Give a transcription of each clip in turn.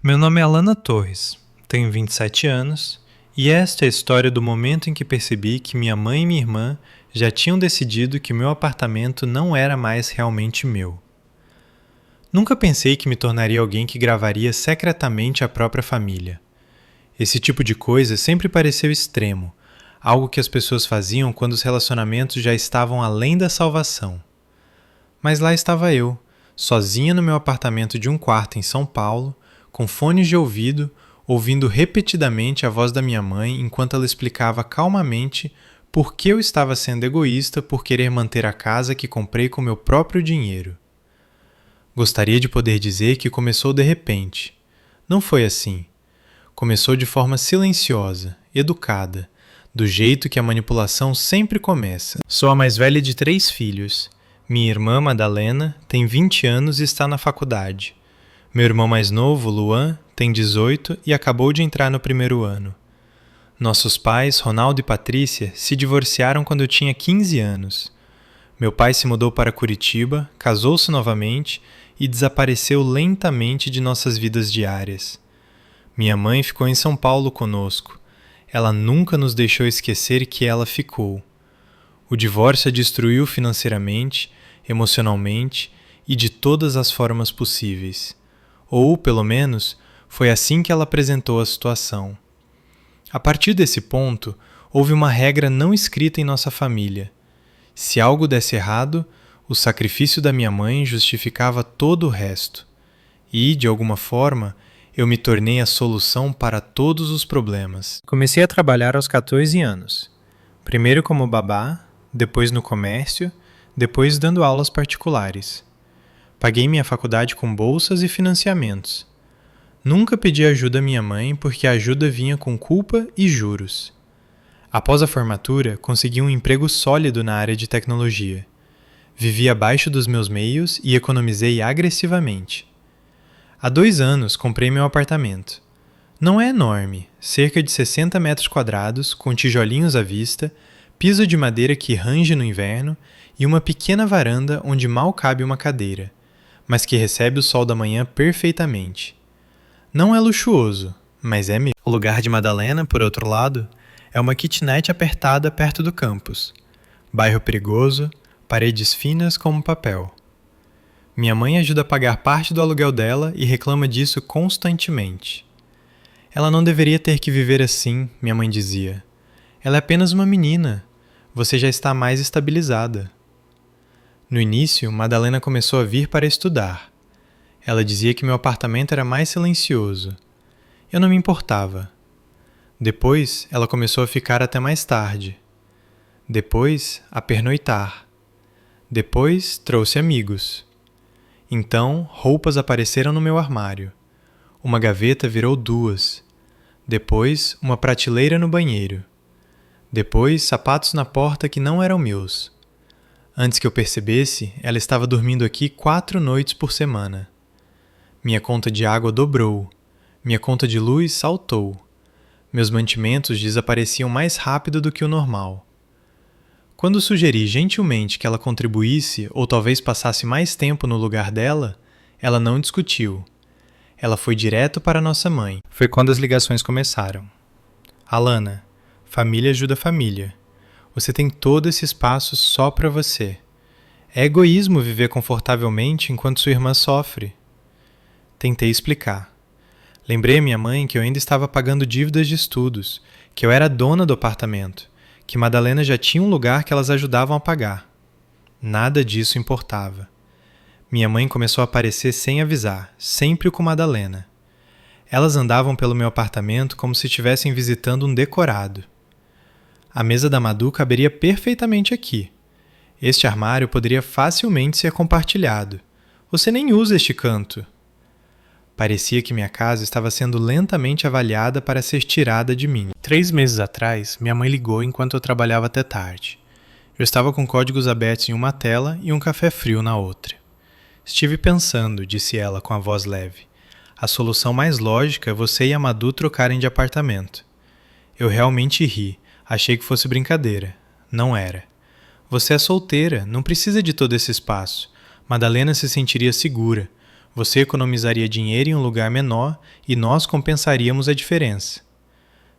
Meu nome é Alana Torres, tenho 27 anos e esta é a história do momento em que percebi que minha mãe e minha irmã já tinham decidido que meu apartamento não era mais realmente meu. Nunca pensei que me tornaria alguém que gravaria secretamente a própria família. Esse tipo de coisa sempre pareceu extremo, algo que as pessoas faziam quando os relacionamentos já estavam além da salvação. Mas lá estava eu, sozinha no meu apartamento de um quarto em São Paulo, com fones de ouvido, ouvindo repetidamente a voz da minha mãe enquanto ela explicava calmamente por que eu estava sendo egoísta por querer manter a casa que comprei com meu próprio dinheiro. Gostaria de poder dizer que começou de repente. Não foi assim. Começou de forma silenciosa, educada, do jeito que a manipulação sempre começa. Sou a mais velha de 3 filhos. Minha irmã, Madalena, tem 20 anos e está na faculdade. Meu irmão mais novo, Luan, tem 18 e acabou de entrar no 1º ano. Nossos pais, Ronaldo e Patrícia, se divorciaram quando eu tinha 15 anos. Meu pai se mudou para Curitiba, casou-se novamente e desapareceu lentamente de nossas vidas diárias. Minha mãe ficou em São Paulo conosco. Ela nunca nos deixou esquecer que ela ficou. O divórcio a destruiu financeiramente, emocionalmente e de todas as formas possíveis. Ou, pelo menos, foi assim que ela apresentou a situação. A partir desse ponto, houve uma regra não escrita em nossa família. Se algo desse errado, o sacrifício da minha mãe justificava todo o resto. E, de alguma forma, eu me tornei a solução para todos os problemas. Comecei a trabalhar aos 14 anos. Primeiro como babá, depois no comércio, depois dando aulas particulares. Paguei minha faculdade com bolsas e financiamentos. Nunca pedi ajuda à minha mãe porque a ajuda vinha com culpa e juros. Após a formatura, consegui um emprego sólido na área de tecnologia. Vivi abaixo dos meus meios e economizei agressivamente. Há 2 anos comprei meu apartamento. Não é enorme, cerca de 60 metros quadrados, com tijolinhos à vista, piso de madeira que range no inverno e uma pequena varanda onde mal cabe uma cadeira, mas que recebe o sol da manhã perfeitamente. Não é luxuoso, mas é meu. O lugar de Madalena, por outro lado, é uma kitnet apertada perto do campus. Bairro perigoso, paredes finas como papel. Minha mãe ajuda a pagar parte do aluguel dela e reclama disso constantemente. Ela não deveria ter que viver assim, minha mãe dizia. Ela é apenas uma menina. Você já está mais estabilizada. No início, Madalena começou a vir para estudar. Ela dizia que meu apartamento era mais silencioso. Eu não me importava. Depois, ela começou a ficar até mais tarde. Depois, a pernoitar. Depois, trouxe amigos. Então, roupas apareceram no meu armário. Uma gaveta virou 2. Depois, uma prateleira no banheiro. Depois, sapatos na porta que não eram meus. Antes que eu percebesse, ela estava dormindo aqui 4 noites por semana. Minha conta de água dobrou. Minha conta de luz saltou. Meus mantimentos desapareciam mais rápido do que o normal. Quando sugeri gentilmente que ela contribuísse ou talvez passasse mais tempo no lugar dela, ela não discutiu. Ela foi direto para nossa mãe. Foi quando as ligações começaram. Alana, família ajuda família. Você tem todo esse espaço só para você. É egoísmo viver confortavelmente enquanto sua irmã sofre. Tentei explicar. Lembrei a minha mãe que eu ainda estava pagando dívidas de estudos, que eu era dona do apartamento, que Madalena já tinha um lugar que elas ajudavam a pagar. Nada disso importava. Minha mãe começou a aparecer sem avisar, sempre com Madalena. Elas andavam pelo meu apartamento como se estivessem visitando um decorado. A mesa da Madu caberia perfeitamente aqui. Este armário poderia facilmente ser compartilhado. Você nem usa este canto. Parecia que minha casa estava sendo lentamente avaliada para ser tirada de mim. 3 meses atrás, minha mãe ligou enquanto eu trabalhava até tarde. Eu estava com códigos abertos em uma tela e um café frio na outra. Estive pensando, disse ela com a voz leve. A solução mais lógica é você e a Madu trocarem de apartamento. Eu realmente ri. Achei que fosse brincadeira. Não era. Você é solteira, não precisa de todo esse espaço. Madalena se sentiria segura. Você economizaria dinheiro em um lugar menor e nós compensaríamos a diferença.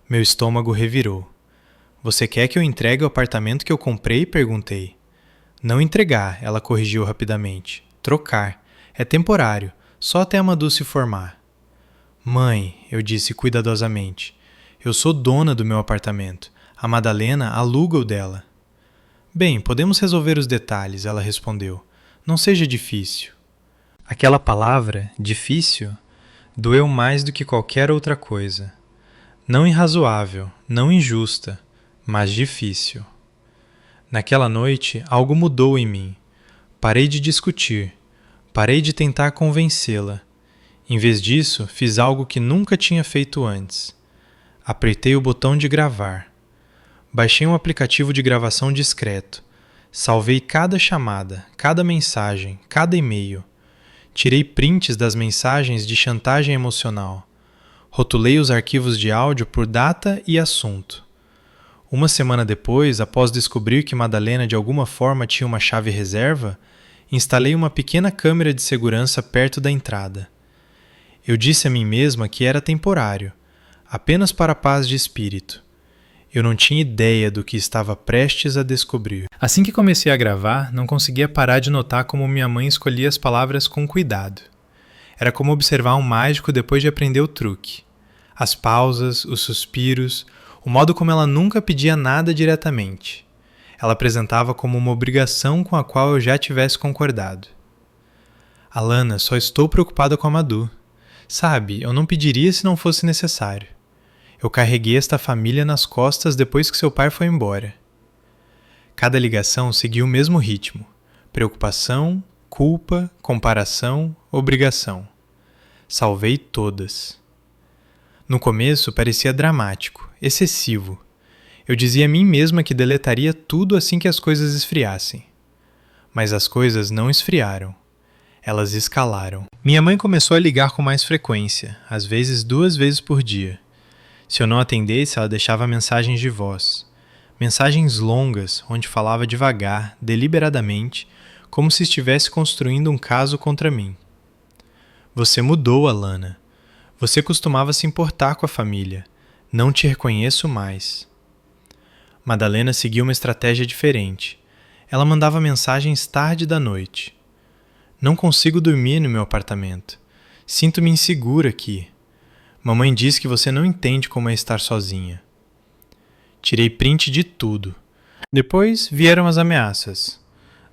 Meu estômago revirou. Você quer que eu entregue o apartamento que eu comprei? Perguntei. Não entregar, ela corrigiu rapidamente. Trocar. É temporário, só até a Madu se formar. Mãe, eu disse cuidadosamente, eu sou dona do meu apartamento. A Madalena aluga o dela. Bem, podemos resolver os detalhes, ela respondeu. Não seja difícil. Aquela palavra, difícil, doeu mais do que qualquer outra coisa. Não irrazoável, não injusta, mas difícil. Naquela noite, algo mudou em mim. Parei de discutir. Parei de tentar convencê-la. Em vez disso, fiz algo que nunca tinha feito antes. Apertei o botão de gravar. Baixei um aplicativo de gravação discreto. Salvei cada chamada, cada mensagem, cada e-mail. Tirei prints das mensagens de chantagem emocional. Rotulei os arquivos de áudio por data e assunto. Uma semana depois, após descobrir que Madalena de alguma forma tinha uma chave reserva, instalei uma pequena câmera de segurança perto da entrada. Eu disse a mim mesma que era temporário, apenas para a paz de espírito. Eu não tinha ideia do que estava prestes a descobrir. Assim que comecei a gravar, não conseguia parar de notar como minha mãe escolhia as palavras com cuidado. Era como observar um mágico depois de aprender o truque. As pausas, os suspiros, o modo como ela nunca pedia nada diretamente. Ela apresentava como uma obrigação com a qual eu já tivesse concordado. Alana, só estou preocupada com a Madu. Sabe, eu não pediria se não fosse necessário. Eu carreguei esta família nas costas depois que seu pai foi embora. Cada ligação seguia o mesmo ritmo. Preocupação, culpa, comparação, obrigação. Salvei todas. No começo parecia dramático, excessivo. Eu dizia a mim mesma que deletaria tudo assim que as coisas esfriassem. Mas as coisas não esfriaram. Elas escalaram. Minha mãe começou a ligar com mais frequência, às vezes 2 vezes por dia. Se eu não atendesse, ela deixava mensagens de voz. Mensagens longas, onde falava devagar, deliberadamente, como se estivesse construindo um caso contra mim. Você mudou, Alana. Você costumava se importar com a família. Não te reconheço mais. Madalena seguia uma estratégia diferente. Ela mandava mensagens tarde da noite. Não consigo dormir no meu apartamento. Sinto-me insegura aqui. Mamãe diz que você não entende como é estar sozinha. Tirei print de tudo. Depois vieram as ameaças.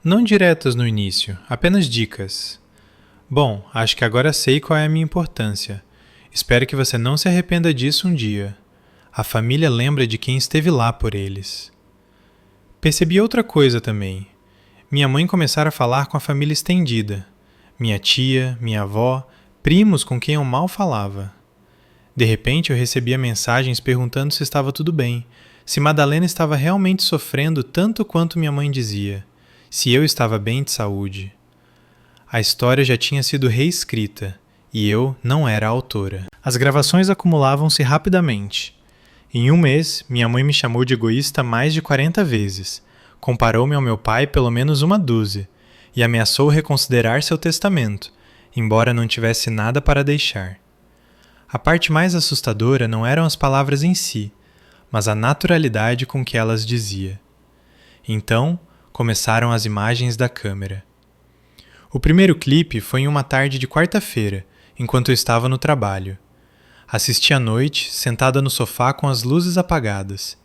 Não diretas no início, apenas dicas. Bom, acho que agora sei qual é a minha importância. Espero que você não se arrependa disso um dia. A família lembra de quem esteve lá por eles. Percebi outra coisa também. Minha mãe começara a falar com a família estendida. Minha tia, minha avó, primos com quem eu mal falava. De repente eu recebia mensagens perguntando se estava tudo bem, se Madalena estava realmente sofrendo tanto quanto minha mãe dizia, se eu estava bem de saúde. A história já tinha sido reescrita, e eu não era a autora. As gravações acumulavam-se rapidamente. Em um mês, minha mãe me chamou de egoísta mais de 40 vezes, comparou-me ao meu pai pelo menos 1 dúzia, e ameaçou reconsiderar seu testamento, embora não tivesse nada para deixar. A parte mais assustadora não eram as palavras em si, mas a naturalidade com que elas dizia. Então, começaram as imagens da câmera. O primeiro clipe foi em uma tarde de quarta-feira, enquanto eu estava no trabalho. Assisti à noite, sentada no sofá com as luzes apagadas.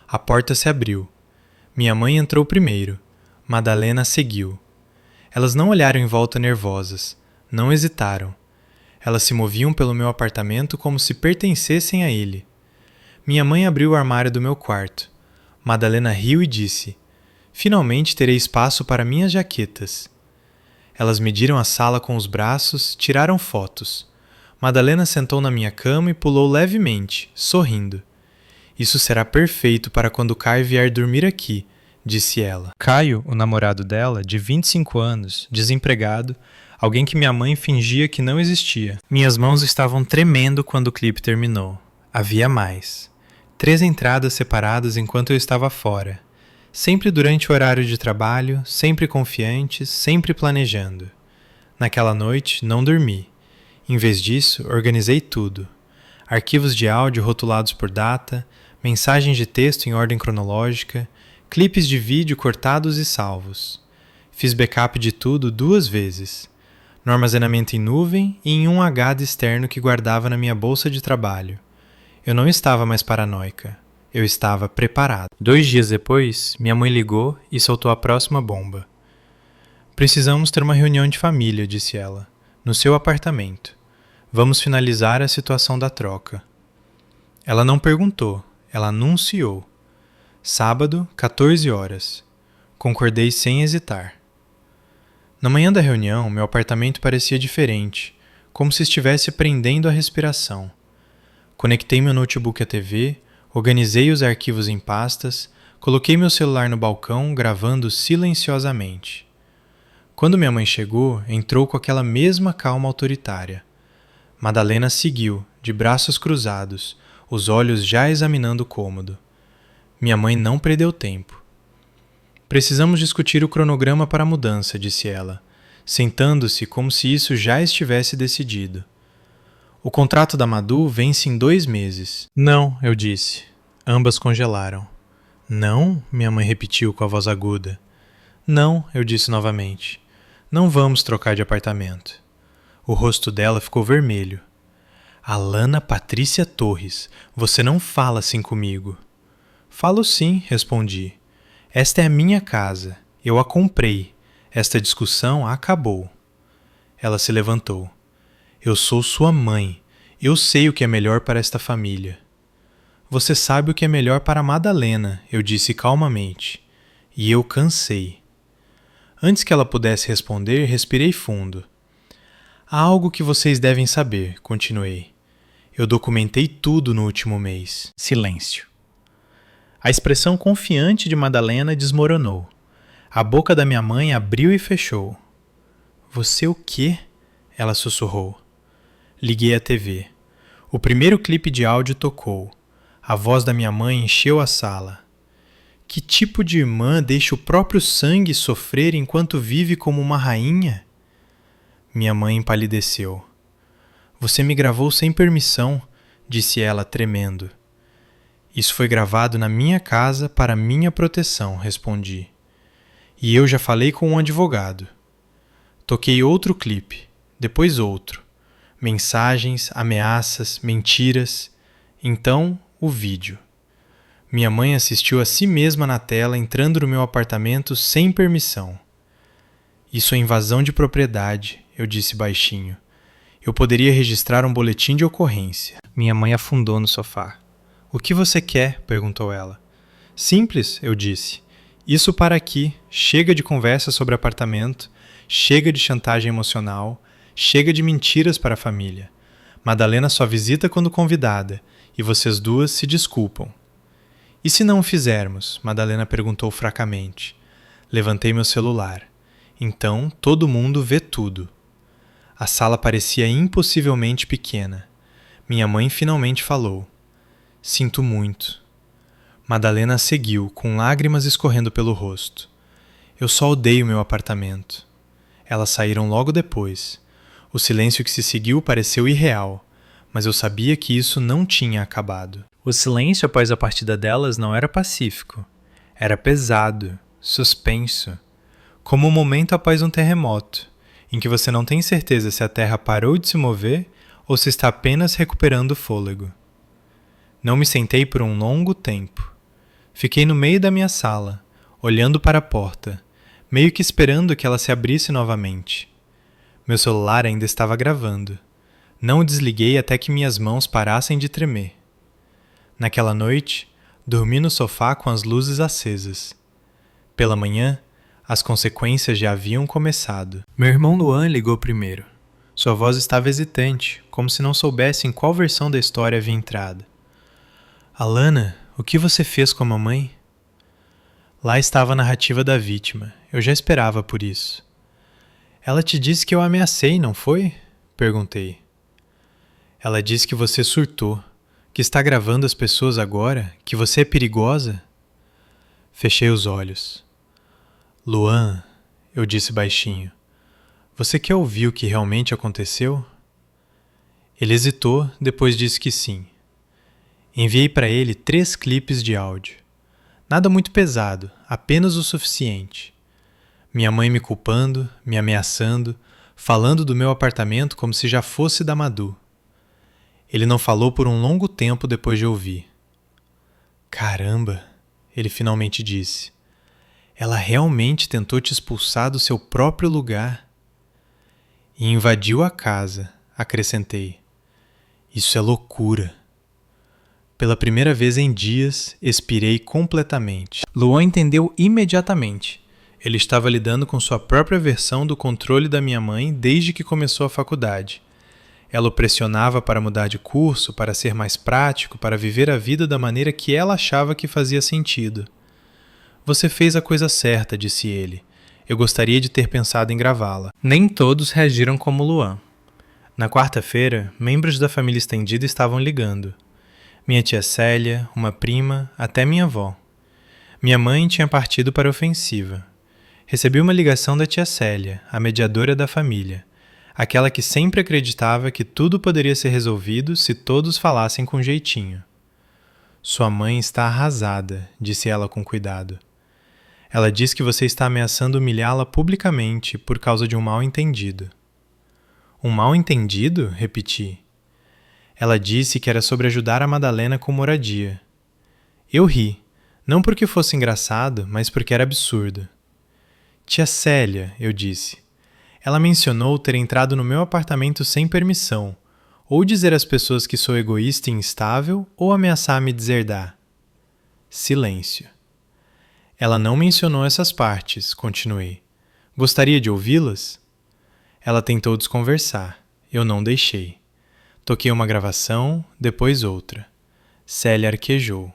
A porta se abriu. Minha mãe entrou primeiro. Madalena seguiu. Elas não olharam em volta nervosas. Não hesitaram. Elas se moviam pelo meu apartamento como se pertencessem a ele. Minha mãe abriu o armário do meu quarto. Madalena riu e disse: "Finalmente terei espaço para minhas jaquetas." Elas mediram a sala com os braços, tiraram fotos. Madalena sentou na minha cama e pulou levemente, sorrindo. "Isso será perfeito para quando Caio vier dormir aqui", disse ela. Caio, o namorado dela, de 25 anos, desempregado, alguém que minha mãe fingia que não existia. Minhas mãos estavam tremendo quando o clipe terminou. Havia mais. 3 entradas separadas enquanto eu estava fora. Sempre durante o horário de trabalho, sempre confiantes, sempre planejando. Naquela noite, não dormi. Em vez disso, organizei tudo. Arquivos de áudio rotulados por data, mensagens de texto em ordem cronológica, clipes de vídeo cortados e salvos. Fiz backup de tudo 2 vezes. No armazenamento em nuvem e em um HD externo que guardava na minha bolsa de trabalho. Eu não estava mais paranoica. Eu estava preparado. 2 dias depois, minha mãe ligou e soltou a próxima bomba. Precisamos ter uma reunião de família, disse ela, no seu apartamento. Vamos finalizar a situação da troca. Ela não perguntou, ela anunciou. Sábado, 14 horas. Concordei sem hesitar. Na manhã da reunião, meu apartamento parecia diferente, como se estivesse prendendo a respiração. Conectei meu notebook à TV, organizei os arquivos em pastas, coloquei meu celular no balcão, gravando silenciosamente. Quando minha mãe chegou, entrou com aquela mesma calma autoritária. Madalena seguiu, de braços cruzados, os olhos já examinando o cômodo. Minha mãe não perdeu tempo. Precisamos discutir o cronograma para a mudança, disse ela, sentando-se como se isso já estivesse decidido. O contrato da Madu vence em 2 meses. Não, eu disse. Ambas congelaram. Não? Minha mãe repetiu com a voz aguda. Não, eu disse novamente. Não vamos trocar de apartamento. O rosto dela ficou vermelho. Alana Patrícia Torres, você não fala assim comigo. Falo sim, respondi. Esta é a minha casa. Eu a comprei. Esta discussão acabou. Ela se levantou. Eu sou sua mãe. Eu sei o que é melhor para esta família. Você sabe o que é melhor para Madalena, eu disse calmamente. E eu cansei. Antes que ela pudesse responder, respirei fundo. Há algo que vocês devem saber, continuei. Eu documentei tudo no último mês. Silêncio. A expressão confiante de Madalena desmoronou. A boca da minha mãe abriu e fechou. Você o quê? Ela sussurrou. Liguei a TV. O primeiro clipe de áudio tocou. A voz da minha mãe encheu a sala. Que tipo de irmã deixa o próprio sangue sofrer enquanto vive como uma rainha? Minha mãe empalideceu. Você me gravou sem permissão, disse ela tremendo. Isso foi gravado na minha casa para minha proteção, respondi. E eu já falei com um advogado. Toquei outro clipe, depois outro. Mensagens, ameaças, mentiras. Então, o vídeo. Minha mãe assistiu a si mesma na tela entrando no meu apartamento sem permissão. Isso é invasão de propriedade, eu disse baixinho. Eu poderia registrar um boletim de ocorrência. Minha mãe afundou no sofá. O que você quer? Perguntou ela. Simples, eu disse. Isso para aqui. Chega de conversa sobre apartamento. Chega de chantagem emocional. Chega de mentiras para a família. Madalena só visita quando convidada, e vocês duas se desculpam. E se não o fizermos? Madalena perguntou fracamente. Levantei meu celular. Então, todo mundo vê tudo. A sala parecia impossivelmente pequena. Minha mãe finalmente falou. Sinto muito. Madalena seguiu, com lágrimas escorrendo pelo rosto. Eu só odeio meu apartamento. Elas saíram logo depois. O silêncio que se seguiu pareceu irreal, mas eu sabia que isso não tinha acabado. O silêncio após a partida delas não era pacífico. Era pesado, suspenso. Como um momento após um terremoto, em que você não tem certeza se a terra parou de se mover ou se está apenas recuperando o fôlego. Não me sentei por um longo tempo. Fiquei no meio da minha sala, olhando para a porta, meio que esperando que ela se abrisse novamente. Meu celular ainda estava gravando. Não o desliguei até que minhas mãos parassem de tremer. Naquela noite, dormi no sofá com as luzes acesas. Pela manhã, as consequências já haviam começado. Meu irmão Luan ligou primeiro. Sua voz estava hesitante, como se não soubesse em qual versão da história havia entrado. Alana, o que você fez com a mamãe? Lá estava a narrativa da vítima. Eu já esperava por isso. Ela te disse que eu a ameacei, não foi? Perguntei. Ela disse que você surtou, que está gravando as pessoas agora, que você é perigosa. Fechei os olhos. Luan, eu disse baixinho, Você quer ouvir o que realmente aconteceu? Ele hesitou, depois disse que sim. Enviei para ele 3 clipes de áudio. Nada muito pesado, apenas o suficiente. Minha mãe me culpando, me ameaçando, falando do meu apartamento como se já fosse da Madu. Ele não falou por um longo tempo depois de ouvir. Caramba, ele finalmente disse. Ela realmente tentou te expulsar do seu próprio lugar. E invadiu a casa, acrescentei. Isso é loucura. Pela primeira vez em dias, expirei completamente. Luan entendeu imediatamente. Ele estava lidando com sua própria versão do controle da minha mãe desde que começou a faculdade. Ela o pressionava para mudar de curso, para ser mais prático, para viver a vida da maneira que ela achava que fazia sentido. Você fez a coisa certa, disse ele. Eu gostaria de ter pensado em gravá-la. Nem todos reagiram como Luan. Na quarta-feira, membros da família estendida estavam ligando. Minha tia Célia, uma prima, até minha avó. Minha mãe tinha partido para a ofensiva. Recebi uma ligação da tia Célia, a mediadora da família, aquela que sempre acreditava que tudo poderia ser resolvido se todos falassem com jeitinho. Sua mãe está arrasada, disse ela com cuidado. Ela diz que você está ameaçando humilhá-la publicamente por causa de um mal-entendido. Um mal-entendido? Repeti. Ela disse que era sobre ajudar a Madalena com moradia. Eu ri, não porque fosse engraçado, mas porque era absurdo. Tia Célia, eu disse. Ela mencionou ter entrado no meu apartamento sem permissão, ou dizer às pessoas que sou egoísta e instável, ou ameaçar me deserdar. Silêncio. Ela não mencionou essas partes, continuei. Gostaria de ouvi-las? Ela tentou desconversar. Eu não deixei. Toquei uma gravação, depois outra. Célia arquejou.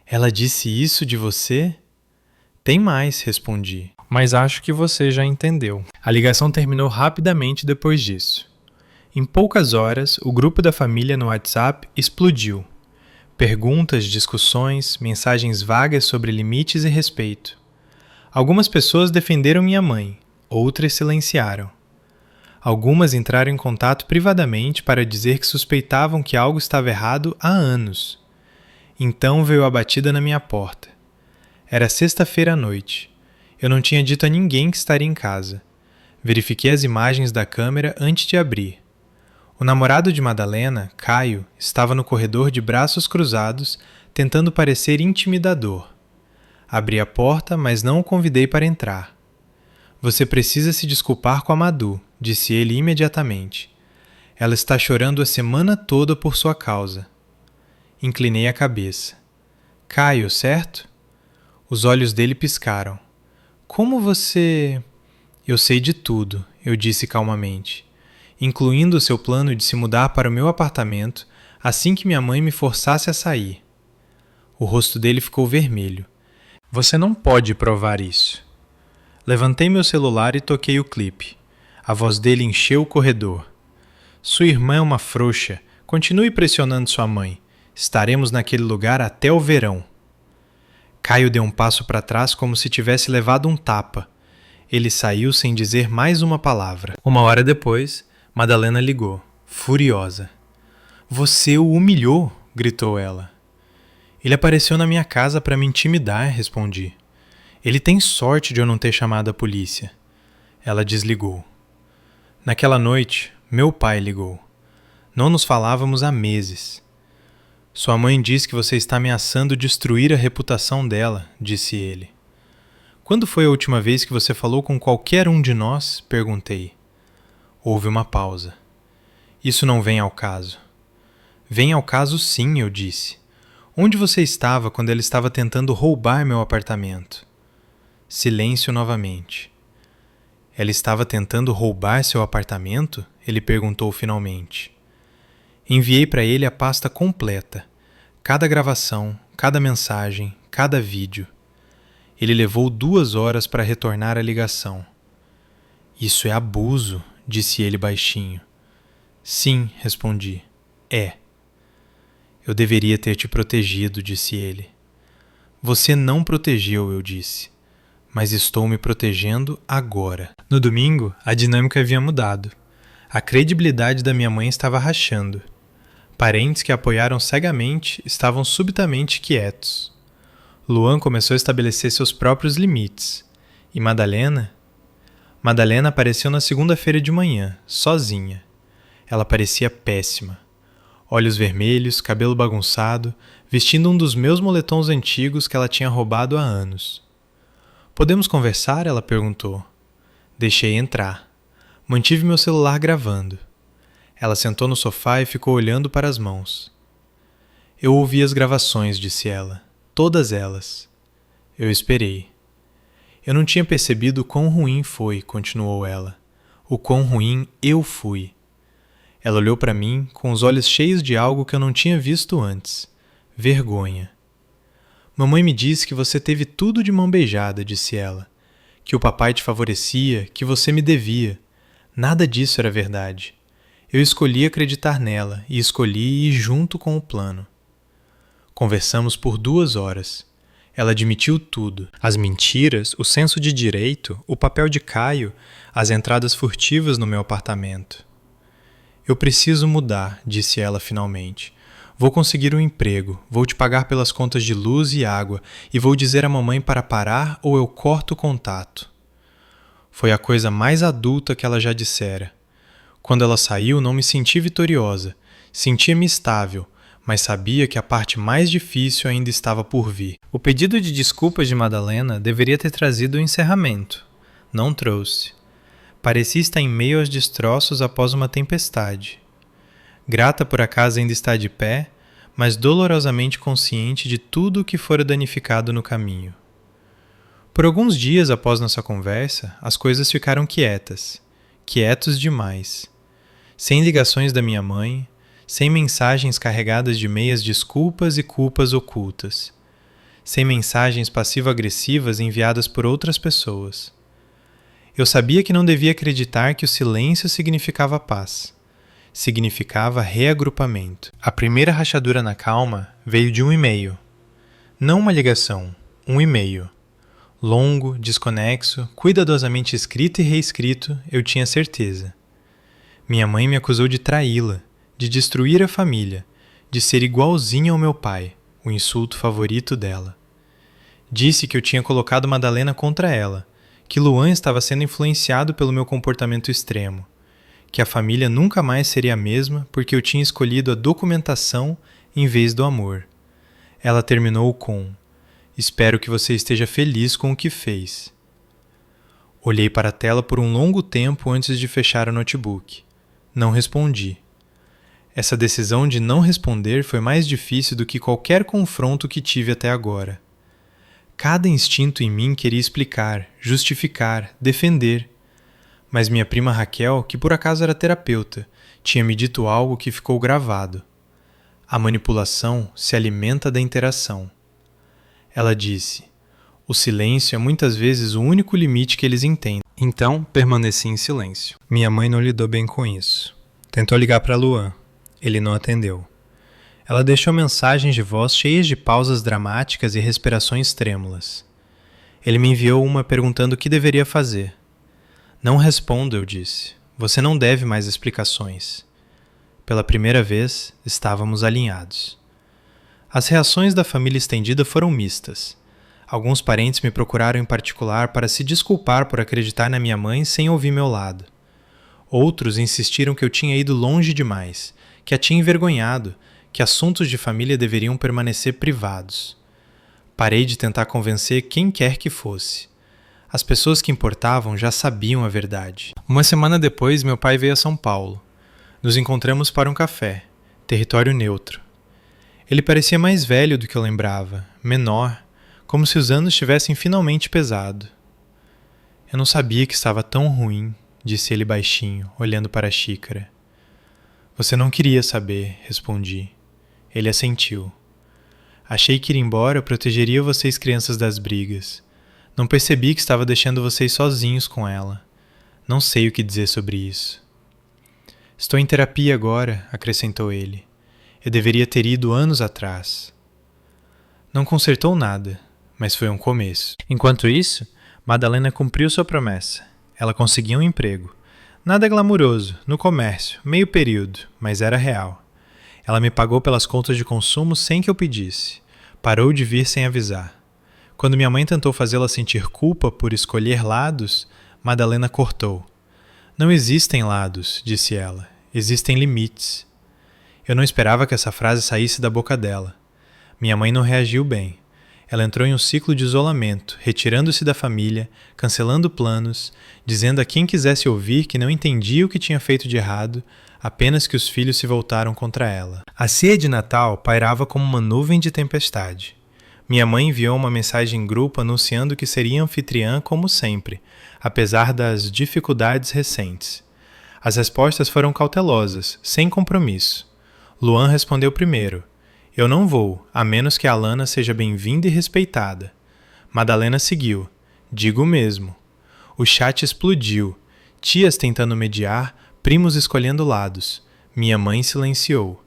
Ela disse isso de você? Tem mais, respondi. Mas acho que você já entendeu. A ligação terminou rapidamente depois disso. Em poucas horas, o grupo da família no WhatsApp explodiu. Perguntas, discussões, mensagens vagas sobre limites e respeito. Algumas pessoas defenderam minha mãe, outras silenciaram. Algumas entraram em contato privadamente para dizer que suspeitavam que algo estava errado há anos. Então veio a batida na minha porta. Era sexta-feira à noite. Eu não tinha dito a ninguém que estaria em casa. Verifiquei as imagens da câmera antes de abrir. O namorado de Madalena, Caio, estava no corredor de braços cruzados, tentando parecer intimidador. Abri a porta, mas não o convidei para entrar. Você precisa se desculpar com a Madu, disse ele imediatamente. Ela está chorando a semana toda por sua causa. Inclinei a cabeça. Caio, certo? Os olhos dele piscaram. Como você... Eu sei de tudo, eu disse calmamente, incluindo o seu plano de se mudar para o meu apartamento assim que minha mãe me forçasse a sair. O rosto dele ficou vermelho. Você não pode provar isso. Levantei meu celular e toquei o clipe. A voz dele encheu o corredor. Sua irmã é uma frouxa. Continue pressionando sua mãe. Estaremos naquele lugar até o verão. Caio deu um passo para trás como se tivesse levado um tapa. Ele saiu sem dizer mais uma palavra. Uma hora depois, Madalena ligou, furiosa. Você o humilhou, gritou ela. Ele apareceu na minha casa para me intimidar, respondi. Ele tem sorte de eu não ter chamado a polícia. Ela desligou. Naquela noite, meu pai ligou. Não nos falávamos há meses. Sua mãe diz que você está ameaçando destruir a reputação dela, disse ele. Quando foi a última vez que você falou com qualquer um de nós? Perguntei. Houve uma pausa. Isso não vem ao caso. Vem ao caso sim, eu disse. Onde você estava quando ela estava tentando roubar meu apartamento? Silêncio novamente. Ela estava tentando roubar seu apartamento? Ele perguntou finalmente. Enviei para ele a pasta completa. Cada gravação, cada mensagem, cada vídeo. Ele levou 2 horas para retornar a ligação. Isso é abuso, disse ele baixinho. Sim, respondi. É. Eu deveria ter te protegido, disse ele. Você não protegeu, eu disse. mas estou me protegendo agora. No domingo, a dinâmica havia mudado. A credibilidade da minha mãe estava rachando. Parentes que a apoiaram cegamente estavam subitamente quietos. Luan começou a estabelecer seus próprios limites. E Madalena? Madalena apareceu na segunda-feira de manhã, sozinha. Ela parecia péssima. Olhos vermelhos, cabelo bagunçado, vestindo um dos meus moletons antigos que ela tinha roubado há anos. "Podemos conversar?" ela perguntou. Deixei entrar. Mantive meu celular gravando. Ela sentou no sofá e ficou olhando para as mãos. "Eu ouvi as gravações", disse ela. "Todas elas." Eu esperei. "Eu não tinha percebido o quão ruim foi", continuou ela. "O quão ruim eu fui." Ela olhou para mim com os olhos cheios de algo que eu não tinha visto antes. Vergonha. "Mamãe me disse que você teve tudo de mão beijada", disse ela. "Que o papai te favorecia, que você me devia. Nada disso era verdade. Eu escolhi acreditar nela e escolhi ir junto com o plano." Conversamos por 2 horas. Ela admitiu tudo. As mentiras, o senso de direito, o papel de Caio, as entradas furtivas no meu apartamento. "Eu preciso mudar", disse ela finalmente. "Vou conseguir um emprego, vou te pagar pelas contas de luz e água e vou dizer à mamãe para parar ou eu corto o contato." Foi a coisa mais adulta que ela já dissera. Quando ela saiu, não me senti vitoriosa. Sentia-me estável, mas sabia que a parte mais difícil ainda estava por vir. O pedido de desculpas de Madalena deveria ter trazido o encerramento. Não trouxe. Parecia estar em meio aos destroços após uma tempestade. Grata por a casa ainda estar de pé, mas dolorosamente consciente de tudo o que fora danificado no caminho. Por alguns dias após nossa conversa, as coisas ficaram quietas. Quietos demais. Sem ligações da minha mãe, sem mensagens carregadas de meias desculpas e culpas ocultas. Sem mensagens passivo-agressivas enviadas por outras pessoas. Eu sabia que não devia acreditar que o silêncio significava paz. Significava reagrupamento. A primeira rachadura na calma veio de um e-mail. Não uma ligação, um e-mail. Longo, desconexo, cuidadosamente escrito e reescrito, eu tinha certeza. Minha mãe me acusou de traí-la, de destruir a família, de ser igualzinha ao meu pai, o insulto favorito dela. Disse que eu tinha colocado Madalena contra ela, que Luan estava sendo influenciado pelo meu comportamento extremo, que a família nunca mais seria a mesma porque eu tinha escolhido a documentação em vez do amor. Ela terminou com: "Espero que você esteja feliz com o que fez." Olhei para a tela por um longo tempo antes de fechar o notebook. Não respondi. Essa decisão de não responder foi mais difícil do que qualquer confronto que tive até agora. Cada instinto em mim queria explicar, justificar, defender. Mas minha prima Raquel, que por acaso era terapeuta, tinha me dito algo que ficou gravado. A manipulação se alimenta da interação. Ela disse: "O silêncio é muitas vezes o único limite que eles entendem." Então, permaneci em silêncio. Minha mãe não lidou bem com isso. Tentou ligar para Luan. Ele não atendeu. Ela deixou mensagens de voz cheias de pausas dramáticas e respirações trêmulas. Ele me enviou uma perguntando o que deveria fazer. "Não respondo", eu disse. "Você não deve mais explicações." Pela primeira vez, estávamos alinhados. As reações da família estendida foram mistas. Alguns parentes me procuraram em particular para se desculpar por acreditar na minha mãe sem ouvir meu lado. Outros insistiram que eu tinha ido longe demais, que a tinha envergonhado, que assuntos de família deveriam permanecer privados. Parei de tentar convencer quem quer que fosse. As pessoas que importavam já sabiam a verdade. Uma semana depois, meu pai veio a São Paulo. Nos encontramos para um café, território neutro. Ele parecia mais velho do que eu lembrava, menor, como se os anos tivessem finalmente pesado. "Eu não sabia que estava tão ruim", disse ele baixinho, olhando para a xícara. "Você não queria saber", respondi. Ele assentiu. "Achei que ir embora protegeria vocês crianças das brigas. Não percebi que estava deixando vocês sozinhos com ela. Não sei o que dizer sobre isso." "Estou em terapia agora", acrescentou ele. "Eu deveria ter ido anos atrás." Não consertou nada, mas foi um começo. Enquanto isso, Madalena cumpriu sua promessa. Ela conseguiu um emprego. Nada glamuroso, no comércio, meio período, mas era real. Ela me pagou pelas contas de consumo sem que eu pedisse. Parou de vir sem avisar. Quando minha mãe tentou fazê-la sentir culpa por escolher lados, Madalena cortou. Não existem lados, disse ela. Existem limites. Eu não esperava que essa frase saísse da boca dela. Minha mãe não reagiu bem. Ela entrou em um ciclo de isolamento, retirando-se da família, cancelando planos, dizendo a quem quisesse ouvir que não entendia o que tinha feito de errado, apenas que os filhos se voltaram contra ela. A ceia de Natal pairava como uma nuvem de tempestade. Minha mãe enviou uma mensagem em grupo anunciando que seria anfitriã como sempre, apesar das dificuldades recentes. As respostas foram cautelosas, sem compromisso. Luan respondeu primeiro. Eu não vou, a menos que a Alana seja bem-vinda e respeitada. Madalena seguiu. Digo mesmo. O chat explodiu. Tias tentando mediar, primos escolhendo lados. Minha mãe silenciou.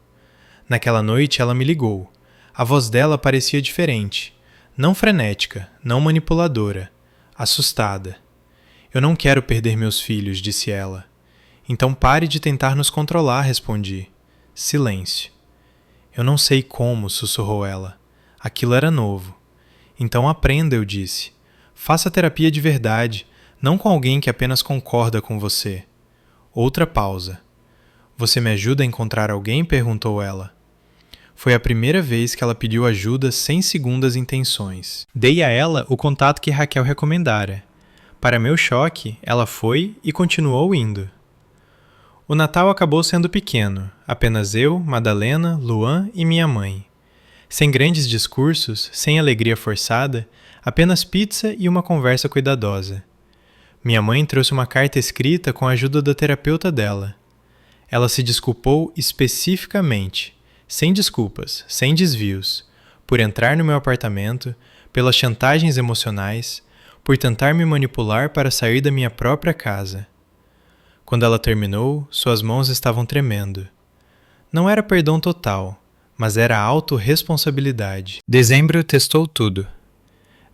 Naquela noite ela me ligou. A voz dela parecia diferente. Não frenética, não manipuladora. Assustada. Eu não quero perder meus filhos, disse ela. Então pare de tentar nos controlar, respondi. Silêncio. Eu não sei como, sussurrou ela. Aquilo era novo. Então aprenda, eu disse. Faça terapia de verdade, não com alguém que apenas concorda com você. Outra pausa. Você me ajuda a encontrar alguém? Perguntou ela. Foi a primeira vez que ela pediu ajuda sem segundas intenções. Dei a ela o contato que Raquel recomendara. Para meu choque, ela foi e continuou indo. O Natal acabou sendo pequeno, apenas eu, Madalena, Luan e minha mãe. Sem grandes discursos, sem alegria forçada, apenas pizza e uma conversa cuidadosa. Minha mãe trouxe uma carta escrita com a ajuda da terapeuta dela. Ela se desculpou especificamente, sem desculpas, sem desvios, por entrar no meu apartamento, pelas chantagens emocionais, por tentar me manipular para sair da minha própria casa. Quando ela terminou, suas mãos estavam tremendo. Não era perdão total, mas era autorresponsabilidade. Dezembro testou tudo.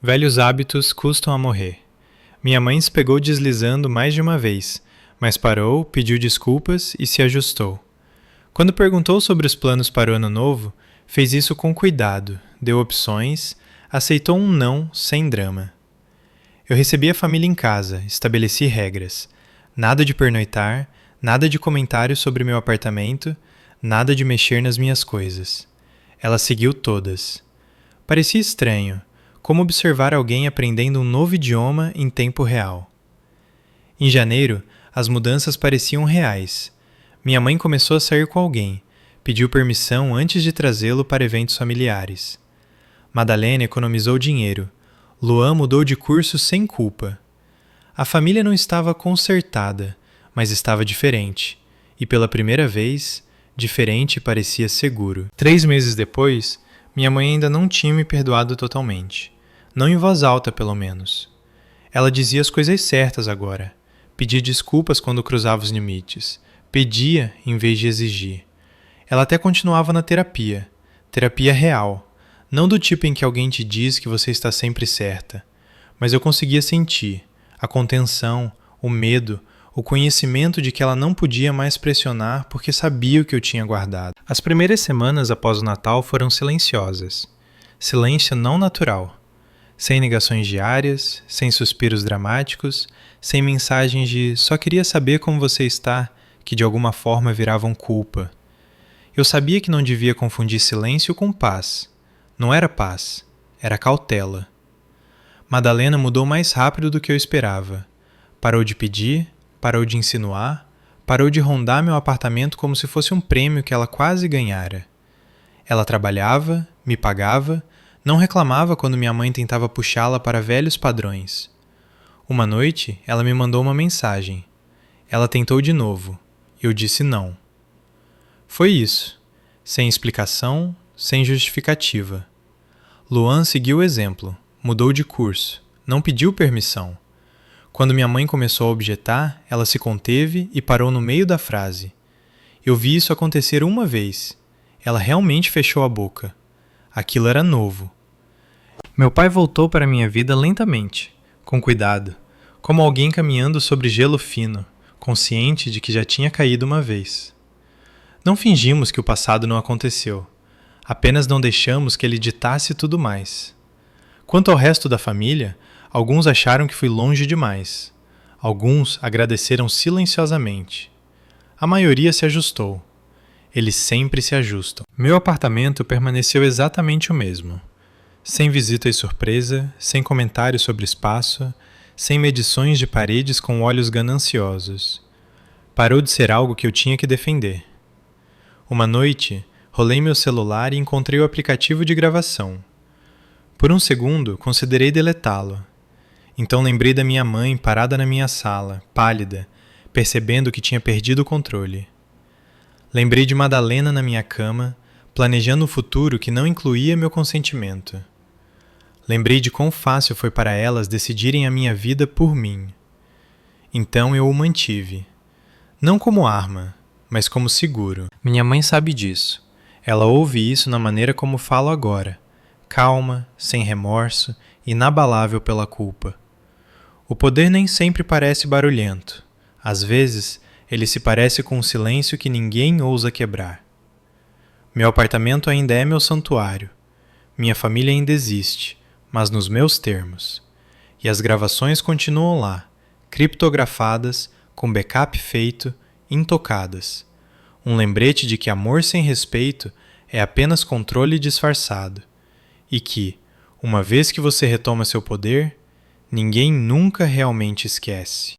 Velhos hábitos custam a morrer. Minha mãe se pegou deslizando mais de uma vez, mas parou, pediu desculpas e se ajustou. Quando perguntou sobre os planos para o ano novo, fez isso com cuidado, deu opções, aceitou um não sem drama. Eu recebi a família em casa, estabeleci regras. Nada de pernoitar, nada de comentários sobre meu apartamento, nada de mexer nas minhas coisas. Ela seguiu todas. Parecia estranho, como observar alguém aprendendo um novo idioma em tempo real. Em janeiro, as mudanças pareciam reais. Minha mãe começou a sair com alguém, pediu permissão antes de trazê-lo para eventos familiares. Madalena economizou dinheiro. Luan mudou de curso sem culpa. A família não estava consertada, mas estava diferente, e pela primeira vez, diferente parecia seguro. 3 meses depois, minha mãe ainda não tinha me perdoado totalmente. Não em voz alta, pelo menos. Ela dizia as coisas certas agora. Pedia desculpas quando cruzava os limites. Pedia em vez de exigir. Ela até continuava na terapia. Terapia real. Não do tipo em que alguém te diz que você está sempre certa. Mas eu conseguia sentir a contenção, o medo, o conhecimento de que ela não podia mais pressionar porque sabia o que eu tinha guardado. As primeiras semanas após o Natal foram silenciosas. Silêncio não natural. Sem negações diárias, sem suspiros dramáticos, sem mensagens de só queria saber como você está, que de alguma forma viravam culpa. Eu sabia que não devia confundir silêncio com paz. Não era paz, era cautela. Madalena mudou mais rápido do que eu esperava. Parou de pedir, parou de insinuar, parou de rondar meu apartamento como se fosse um prêmio que ela quase ganhara. Ela trabalhava, me pagava, não reclamava quando minha mãe tentava puxá-la para velhos padrões. Uma noite, ela me mandou uma mensagem. Ela tentou de novo. Eu disse não. Foi isso. Sem explicação, sem justificativa. Luan seguiu o exemplo. Mudou de curso, não pediu permissão. Quando minha mãe começou a objetar, ela se conteve e parou no meio da frase. Eu vi isso acontecer uma vez. Ela realmente fechou a boca. Aquilo era novo. Meu pai voltou para minha vida lentamente, com cuidado, como alguém caminhando sobre gelo fino, consciente de que já tinha caído uma vez. Não fingimos que o passado não aconteceu, apenas não deixamos que ele ditasse tudo mais. Quanto ao resto da família, alguns acharam que fui longe demais. Alguns agradeceram silenciosamente. A maioria se ajustou. Eles sempre se ajustam. Meu apartamento permaneceu exatamente o mesmo. Sem visita e surpresa, sem comentários sobre espaço, sem medições de paredes com olhos gananciosos. Parou de ser algo que eu tinha que defender. Uma noite, rolei meu celular e encontrei o aplicativo de gravação. Por um segundo, considerei deletá-lo. Então lembrei da minha mãe parada na minha sala, pálida, percebendo que tinha perdido o controle. Lembrei de Madalena na minha cama, planejando um futuro que não incluía meu consentimento. Lembrei de quão fácil foi para elas decidirem a minha vida por mim. Então eu o mantive. Não como arma, mas como seguro. Minha mãe sabe disso. Ela ouve isso na maneira como falo agora. Calma, sem remorso, inabalável pela culpa. O poder nem sempre parece barulhento. Às vezes, ele se parece com um silêncio que ninguém ousa quebrar. Meu apartamento ainda é meu santuário. Minha família ainda existe, mas nos meus termos. E as gravações continuam lá, criptografadas, com backup feito, intocadas. Um lembrete de que amor sem respeito é apenas controle disfarçado. E que, uma vez que você retoma seu poder, ninguém nunca realmente esquece.